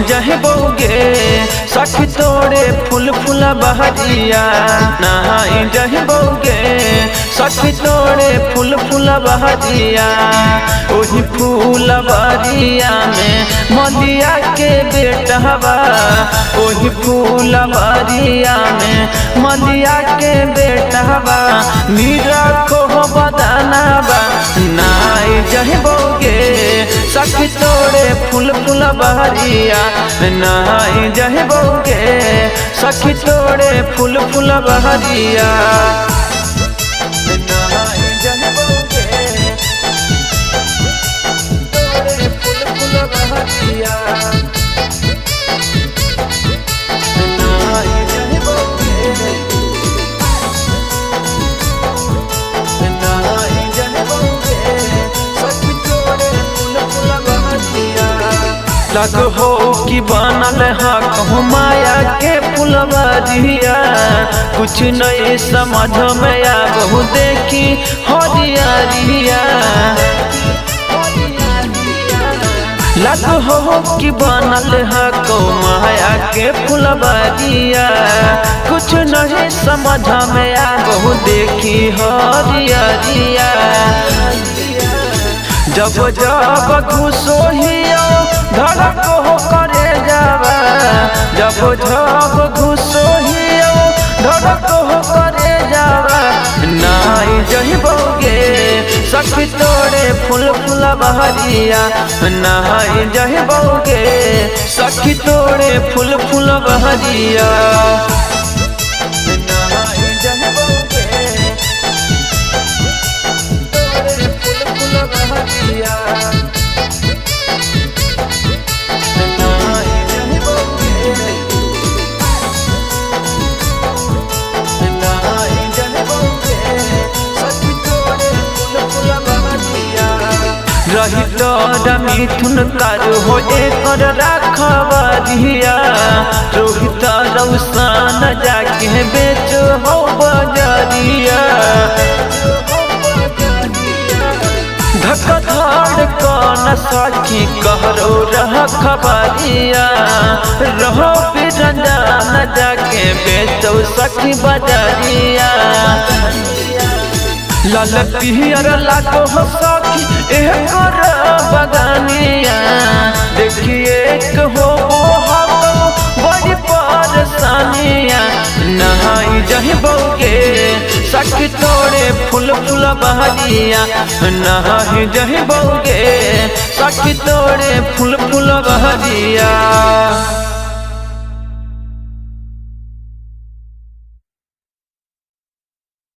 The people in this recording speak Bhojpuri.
जहे बोगे सखी तोड़े फूल फूला बहरिया नहाई जहे बोगे सखी तोड़े फूल फूला बहरिया ओही फूल बहरिया में मलिया के बेटवा ओही फूल बहरिया में मलिया के बेटवा मीरा को बदनावा नाई जहे बोगे सखी तोड़े फूल फूल बहरिया नाई जहे बोगे सखी तोड़े फूल फूल बहरिया नाई जहे बोगे तोड़े फूल फूल बहरिया नाई जहे बोगे नाई जहे बोगे सखी तोड़े फूल फूल बहरिया लग हो कि बनल हा कहूँ माया के फुलवरिया कुछ नहीं समझ में आ बहु देखी हरियरिया लग हो कि बनल हा कहूँ माया के फुलवरिया कुछ नहीं समझ में आ बहु देखी हरियरिया जब जब घुसो हियो धड़क हो करे जावा जब जब घुसो हियो धड़क हो करे जावा नाई जही बोगे सखी तोड़े फूल फूल बहरिया नाई जही बोगे सखी तोड़े फूल फूल बहरिया नाई जही बोगे तोड़े फूल फूल बहरिया रही तो मिथुन कारू हो एकर राखवरिया रोहित रौशन जाके बेचो हो बजरिया धक धड़ कन सखी कहरो रह खबरिया रहो बिरंजान जाके बेचो सखी बजरिया लाल पियर लागो हो सखी एकर बगानिया देखिए एक हो बड़ी परेशानिया नहाई जही बोगे सखी तोड़े फूल फूल बहरिया नहाई जही बोगे सखी तोड़े फूल फूल बहरिया।